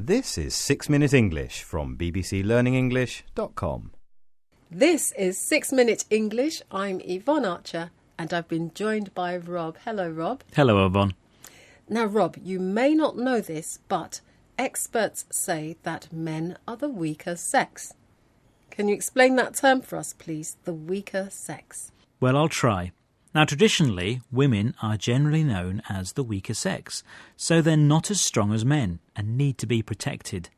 This is 6 Minute English from bbclearningenglish.com. This is 6 Minute English. I'm Yvonne Archer and I've been joined by Rob. Hello, Rob. Hello, Yvonne. Now, Rob, you may not know this, but experts say that men are the weaker sex. Can you explain that term for us, please? The weaker sex. Well, I'll try. Now, traditionally, women are generally known as the weaker sex, so they're not as strong as men and need to be protected.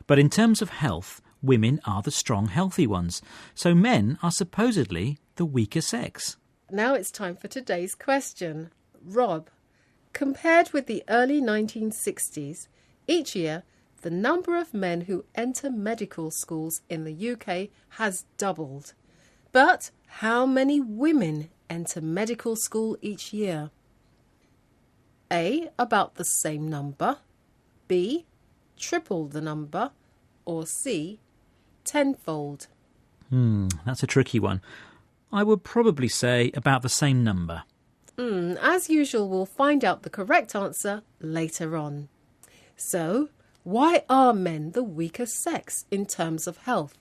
But in terms of health, women are the strong, healthy ones, so men are supposedly the weaker sex. Now it's time for today's question. Rob, compared with the early 1960s, each year the number of men who enter medical schools in the UK has doubled. But how many women enter medical school each year? A, about the same number. B, triple the number. Or C, tenfold. That's a tricky one. I would probably say about the same number. As usual, we'll find out the correct answer later on. So, why are men the weaker sex in terms of health?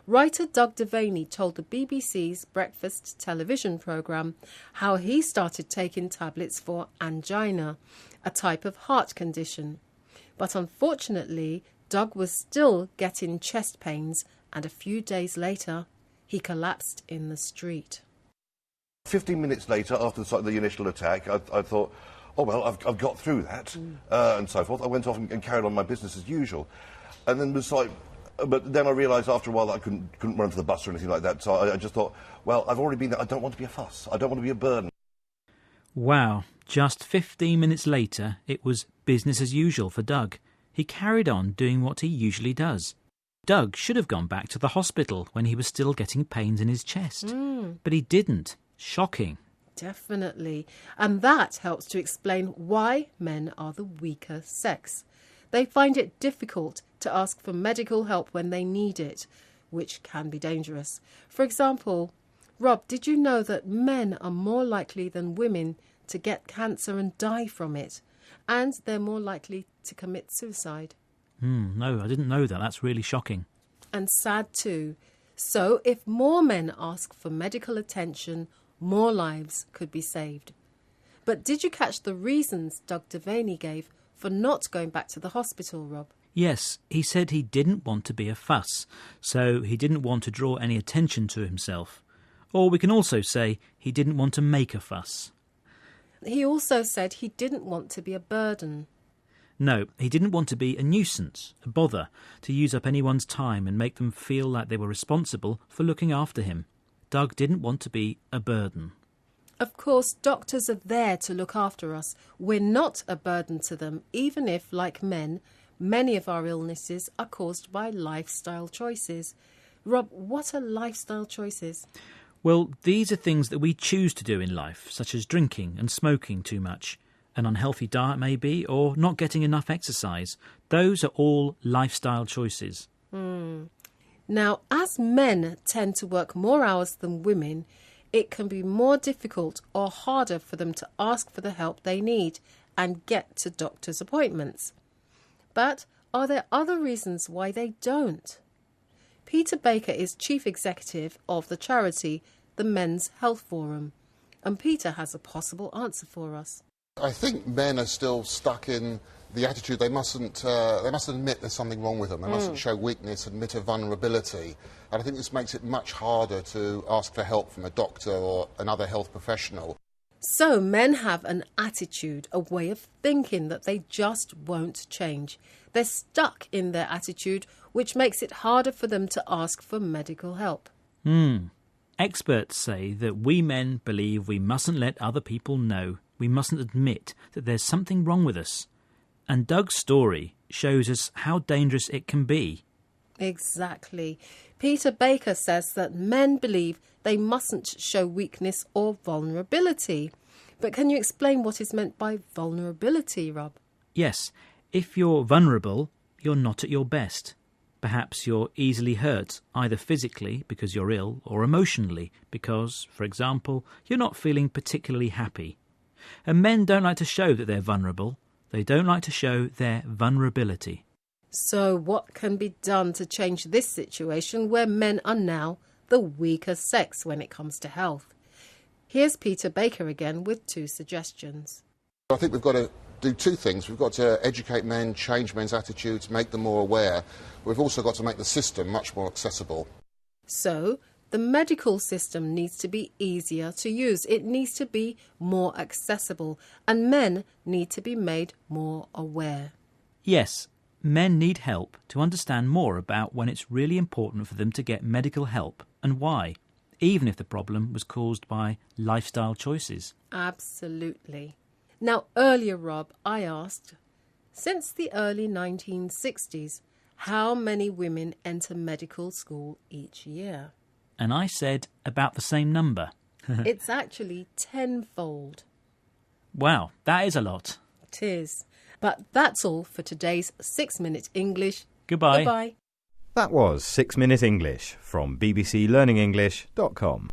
Writer Doug Devaney told the BBC's breakfast television programme how he started taking tablets for angina, a type of heart condition. But unfortunately, Doug was still getting chest pains, and a few days later, he collapsed in the street. 15 minutes later, after the initial attack, I thought, oh, well, I've got through that, and so forth. I went off and carried on my business as usual. And then but then I realised after a while that I couldn't run to the bus or anything like that, so I just thought, well, I've already been there. I don't want to be a fuss. I don't want to be a burden. Wow, just 15 minutes later, it was business as usual for Doug. He carried on doing what he usually does. Doug should have gone back to the hospital when he was still getting pains in his chest. But he didn't. Shocking. Definitely. And that helps to explain why men are the weaker sex. They find it difficult to ask for medical help when they need it, which can be dangerous. For example, Rob, did you know that men are more likely than women to get cancer and die from it? And they're more likely to commit suicide. No, I didn't know that. That's really shocking. And sad too. So if more men ask for medical attention, more lives could be saved. But did you catch the reasons Doug Devaney gave for not going back to the hospital, Rob? Yes, he said he didn't want to be a fuss, so he didn't want to draw any attention to himself. Or we can also say he didn't want to make a fuss. He also said he didn't want to be a burden. No, he didn't want to be a nuisance, a bother, to use up anyone's time and make them feel like they were responsible for looking after him. Doug didn't want to be a burden. Of course, doctors are there to look after us. We're not a burden to them, even if, like men, many of our illnesses are caused by lifestyle choices. Rob, what are lifestyle choices? Well, these are things that we choose to do in life, such as drinking and smoking too much. An unhealthy diet maybe, or not getting enough exercise. Those are all lifestyle choices. Now, as men tend to work more hours than women, it can be more difficult or harder for them to ask for the help they need and get to doctor's appointments. But are there other reasons why they don't? Peter Baker is chief executive of the charity, the Men's Health Forum, and Peter has a possible answer for us. I think men are still stuck in the attitude they mustn't admit there's something wrong with them. They mustn't show weakness, admit a vulnerability. And I think this makes it much harder to ask for help from a doctor or another health professional. So men have an attitude, a way of thinking that they just won't change. They're stuck in their attitude, which makes it harder for them to ask for medical help. Experts say that we men believe we mustn't let other people know. We mustn't admit that there's something wrong with us. And Doug's story shows us how dangerous it can be. Exactly. Peter Baker says that men believe they mustn't show weakness or vulnerability. But can you explain what is meant by vulnerability, Rob? Yes, if you're vulnerable, you're not at your best. Perhaps you're easily hurt, either physically because you're ill or emotionally because, for example, you're not feeling particularly happy. And men don't like to show that they're vulnerable. They don't like to show their vulnerability. So what can be done to change this situation where men are now the weaker sex when it comes to health? Here's Peter Baker again with 2 suggestions. I think we've got to do 2 things. We've got to educate men, change men's attitudes, make them more aware. We've also got to make the system much more accessible. So the medical system needs to be easier to use. It needs to be more accessible, and men need to be made more aware. Yes, men need help to understand more about when it's really important for them to get medical help and why, even if the problem was caused by lifestyle choices. Absolutely. Now, earlier, Rob, I asked, since the early 1960s, how many women enter medical school each year? And I said about the same number. It's actually tenfold. Wow, that is a lot. It is. But that's all for today's 6-Minute English. Goodbye. Goodbye. That was 6 Minute English from bbclearningenglish.com.